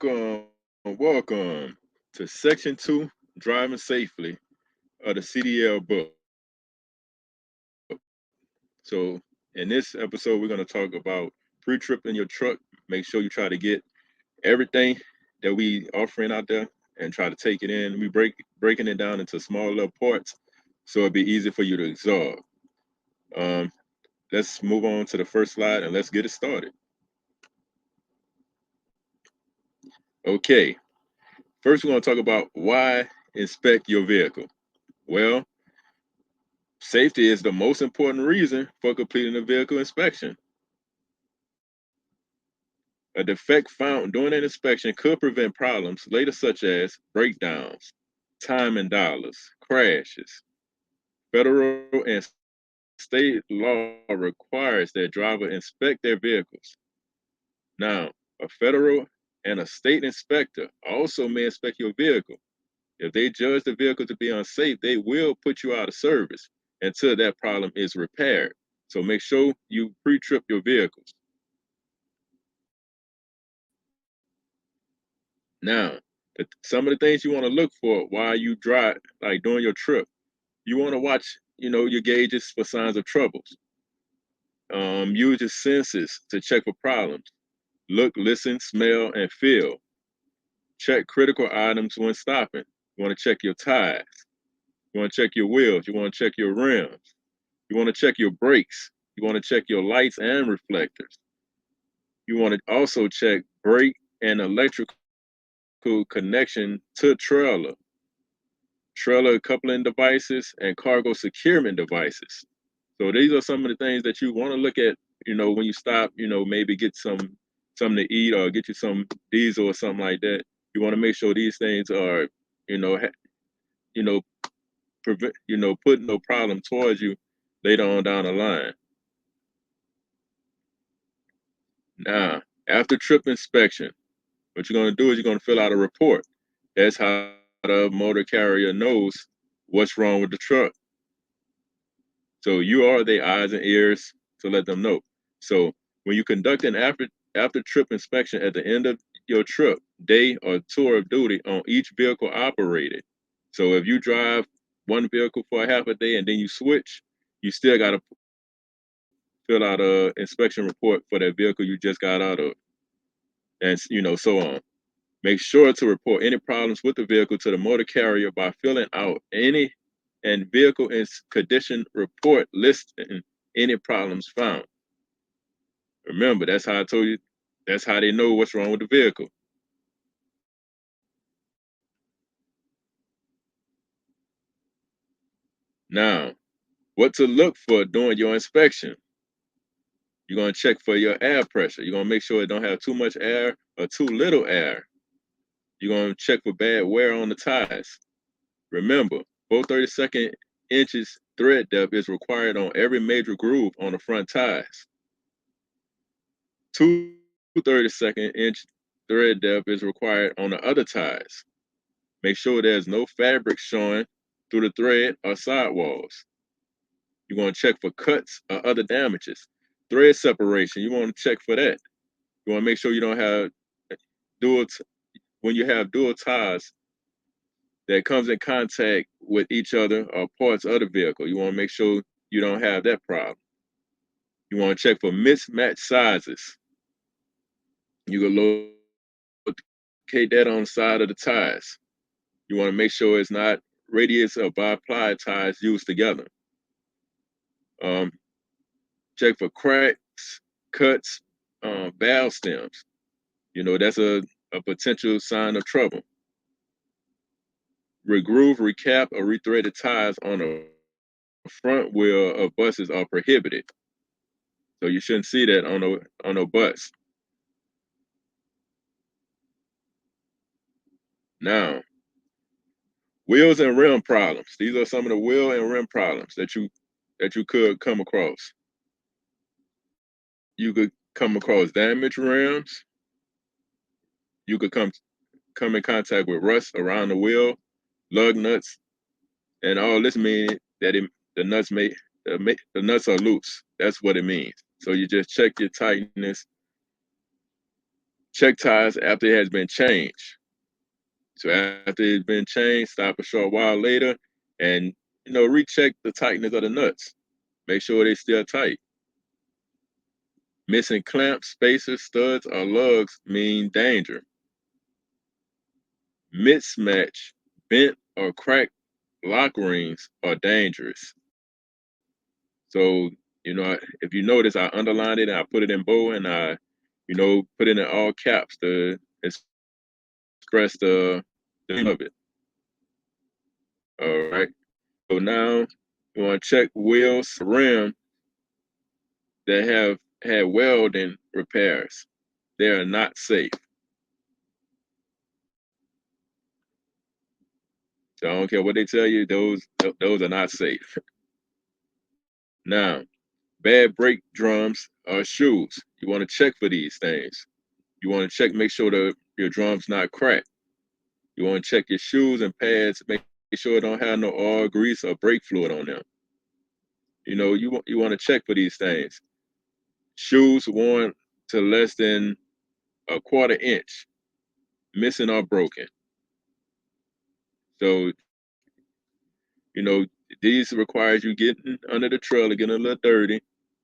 welcome to Section 2, Driving Safely of the CDL book. So, in this episode, we're going to talk about pre-trip in your truck. Make sure you try to get everything that we offering out there and try to take it in. We breaking it down into small little parts so it'll be easy for you to absorb. Let's move on to the first slide and let's get it started. Okay, first we're going to talk about why inspect your vehicle. Well, safety is the most important reason for completing a vehicle inspection. A defect found during an inspection could prevent problems later, such as breakdowns, time and dollars, crashes. Federal and state law requires that driver inspect their vehicles. Now, a federal and a state inspector also may inspect your vehicle. If they judge the vehicle to be unsafe, they will put you out of service until that problem is repaired. So make sure you pre-trip your vehicles. Now, some of the things you want to look for while you drive, like during your trip, you want to watch, your gauges for signs of troubles. Use your senses to check for problems. Look, listen, smell, and feel. Check critical items when stopping. You want to check your tires. You want to check your wheels. You want to check your rims. You want to check your brakes. You want to check your lights and reflectors. You want to also check brake and electrical connection to trailer coupling devices, and cargo securement devices. So these are some of the things that you want to look at, when you stop, maybe get something to eat or get you some diesel or something like that. You want to make sure these things are, you know, prevent, putting no problem towards you later on down the line. Now, after trip inspection, what you're going to do is you're going to fill out a report. That's how the motor carrier knows what's wrong with the truck. So you are their eyes and ears to let them know. So when you conduct an after trip inspection at the end of your trip, day or tour of duty on each vehicle operated. So if you drive one vehicle for a half a day and then you switch, you still got to fill out a inspection report for that vehicle you just got out of, and so on. Make sure to report any problems with the vehicle to the motor carrier by filling out any and vehicle condition report listing any problems found. Remember, that's how I told you, that's how they know what's wrong with the vehicle. Now, what to look for during your inspection? You're going to check for your air pressure. You're going to make sure it don't have too much air or too little air. You're going to check for bad wear on the tires. Remember, 4/32 inches thread depth is required on every major groove on the front tires. 2/32 inch thread depth is required on the other tires. Make sure there's no fabric showing through the thread or sidewalls. You want to check for cuts or other damages. Thread separation, you want to check for that. You want to make sure you don't have when you have dual tires that comes in contact with each other or parts of the vehicle. You want to make sure you don't have that problem. You want to check for mismatched sizes. You can locate that on the side of the tires. You want to make sure it's not radius or bi-ply tires used together. Check for cracks, cuts, valve stems. That's a potential sign of trouble. Regroove, recap, or rethreaded tires on a front wheel of buses are prohibited. So you shouldn't see that on a bus. Now, wheels and rim problems. These are some of the wheel and rim problems that you could come across. You could come across damaged rims. You could come in contact with rust around the wheel, lug nuts, and all this means that the nuts are loose. That's what it means. So you just check your tightness Check tires after it has been changed. So after it's been changed, stop a short while later and, recheck the tightness of the nuts. Make sure they're still tight. Missing clamps, spacers, studs, or lugs mean danger. Mismatch, bent or cracked lock rings are dangerous. So, if you notice, I underlined it and I put it in bold and I, put it in all caps to express the name of it. All right. So now you want to check wheels, rim that have had welding repairs. They are not safe. So I don't care what they tell you; those are not safe. Now, bad brake drums or shoes. You want to check for these things. You want to check, make sure your drum's not cracked. You want to check your shoes and pads, make sure it don't have no oil, grease, or brake fluid on them. You want to check for these things. Shoes worn to less than a quarter inch, missing or broken. So, you know, these requires you getting under the trailer, getting a little dirty,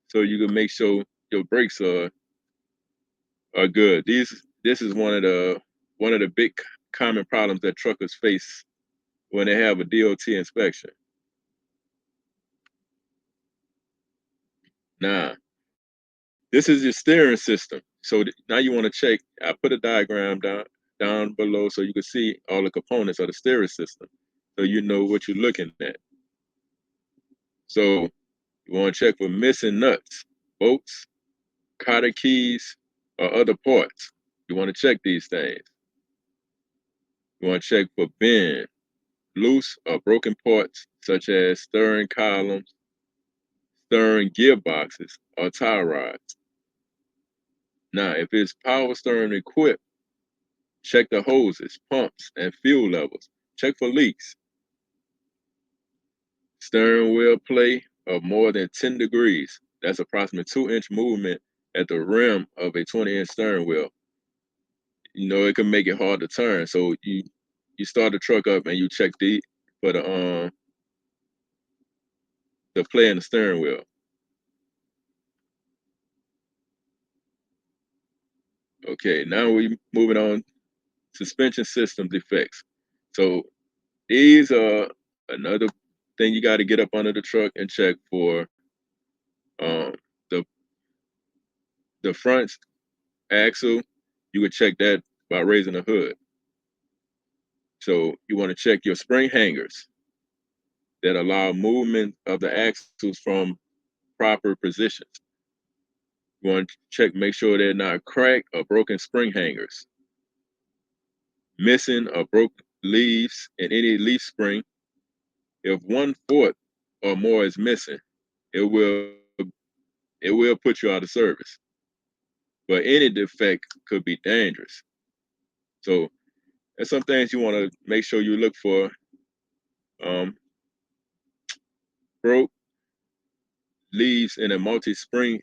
so you can make sure your brakes are good. This is one of the big common problems that truckers face when they have a DOT inspection. Now, this is your steering system. So now you want to check. I put a diagram down below so you can see all the components of the steering system, so you know what you're looking at. So you want to check for missing nuts, bolts, cotter keys, or other parts. You want to check these things. You want to check for bend, loose or broken parts such as steering columns, steering gearboxes, or tie rods. Now, if it's power steering equipped, check the hoses, pumps, and fuel levels. Check for leaks. Steering wheel play of more than 10 degrees. That's approximately 2-inch movement at the rim of a 20-inch steering wheel. It can make it hard to turn. So you start the truck up and you check for the play in the steering wheel. Okay, now we're moving on. Suspension system defects. So these are another thing you got to get up under the truck and check for. Um, the the front axle, you would check that by raising the hood. So you want to check your spring hangers that allow movement of the axles from proper positions. You want to check, make sure they're not cracked or broken spring hangers. Missing or broke leaves in any leaf spring. If 1/4 or more is missing, it will put you out of service. But any defect could be dangerous. So there's some things you want to make sure you look for. Broke leaves in a multi-spring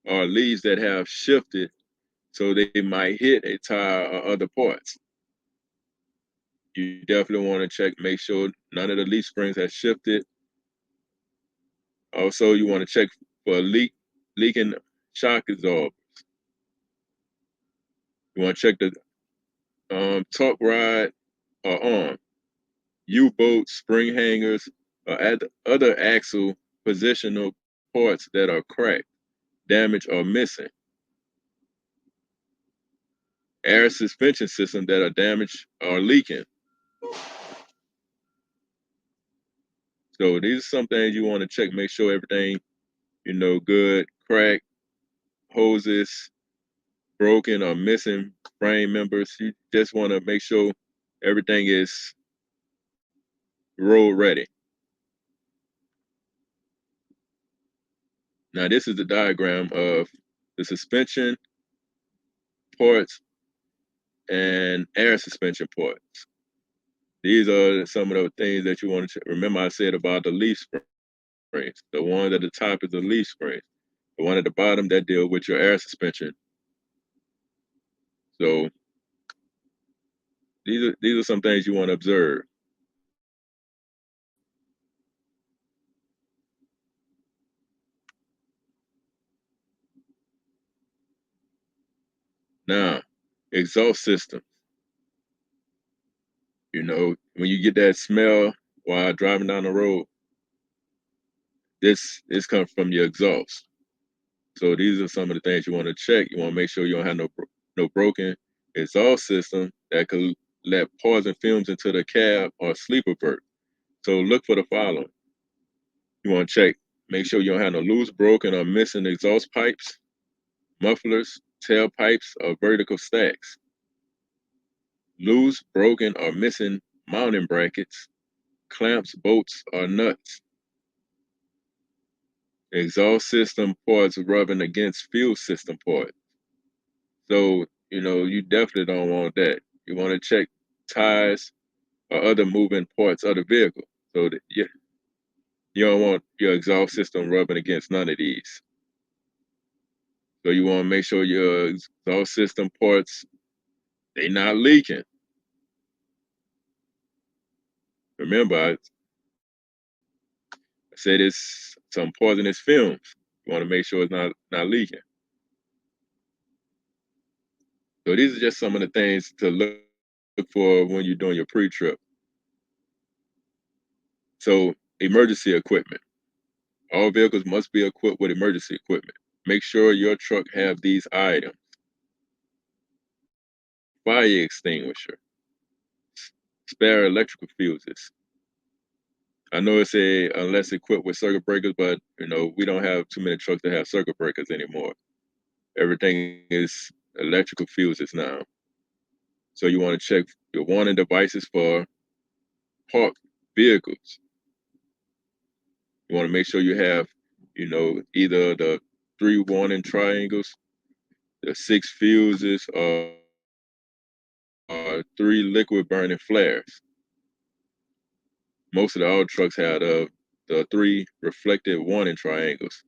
or leaves that have shifted, so they might hit a tire or other parts. You definitely want to check, make sure none of the leaf springs have shifted. Also, you want to check for leaking shock absorbers. You want to check the torque rod or arm, U-bolt, spring hangers, or other axle positional parts that are cracked, damaged, or missing. Air suspension systems that are damaged or leaking. So these are some things you want to check, make sure everything, good. Crack, hoses, broken or missing frame members. You just want to make sure everything is road ready. Now this is the diagram of the suspension parts and air suspension parts. These are some of the things that you want to check. Remember I said about the leaf springs. The one at the top is the leaf springs. The one at the bottom that deal with your air suspension. So these are some things you want to observe. Now, exhaust system. You know, when you get that smell while driving down the road, this comes from your exhaust. So these are some of the things you want to check. You want to make sure you don't have no broken exhaust system that could let poison fumes into the cab or sleeper vert. So look for the following. You want to check, make sure you don't have no loose, broken, or missing exhaust pipes, mufflers, tailpipes, or vertical stacks. Loose, broken, or missing mounting brackets, clamps, bolts, or nuts. Exhaust system ports rubbing against fuel system ports. So, you know, you definitely don't want that. You want to check tires or other moving parts of the vehicle. So that you don't want your exhaust system rubbing against none of these. So you want to make sure your exhaust system ports, they not leaking. Remember, I said it's some poisonous fumes. You want to make sure it's not leaking. So these are just some of the things to look for when you're doing your pre-trip. So emergency equipment. All vehicles must be equipped with emergency equipment. Make sure your truck have these items. Fire extinguisher, spare electrical fuses. I know it's a unless equipped with circuit breakers, but you know, we don't have too many trucks that have circuit breakers anymore. Everything is electrical fuses now. So you want to check your warning devices for parked vehicles. You want to make sure you have, you know, either the 3 warning triangles, the 6 fuses, or 3 liquid burning flares. Most of the old trucks had the 3 reflective warning triangles.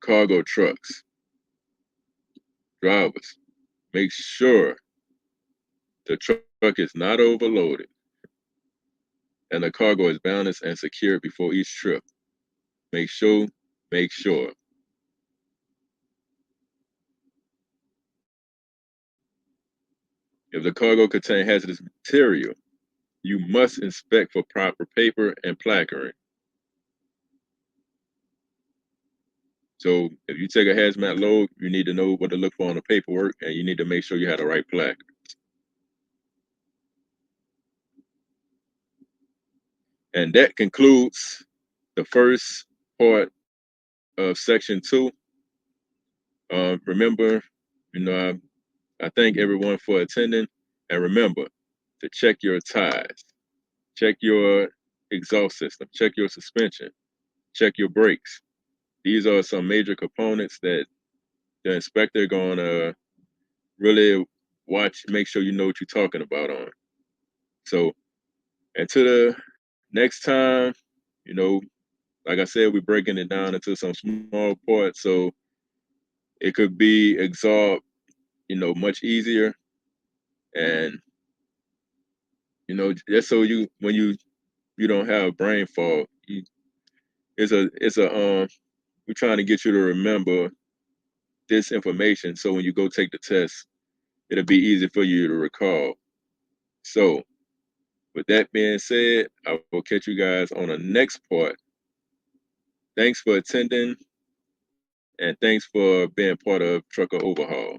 Cargo trucks, drivers, make sure the truck is not overloaded and the cargo is balanced and secured before each trip. Make sure. If the cargo contains hazardous material, you must inspect for proper paper and placarding. So if you take a hazmat load, you need to know what to look for on the paperwork, and you need to make sure you have the right placard. And that concludes the first part of section 2. Remember, you know, I thank everyone for attending, and remember to check your tires, check your exhaust system, check your suspension, check your brakes. These are some major components that the inspector gonna really watch, make sure you know what you're talking about on. So until the next time, you know, like I said, we're breaking it down into some small parts, so it could be absorbed, you know, much easier. And you know, just so you when you don't have brain fog, we're trying to get you to remember this information, so when you go take the test, it'll be easy for you to recall. So with that being said, I will catch you guys on the next part. Thanks for attending, and thanks for being part of Trucker Overhaul.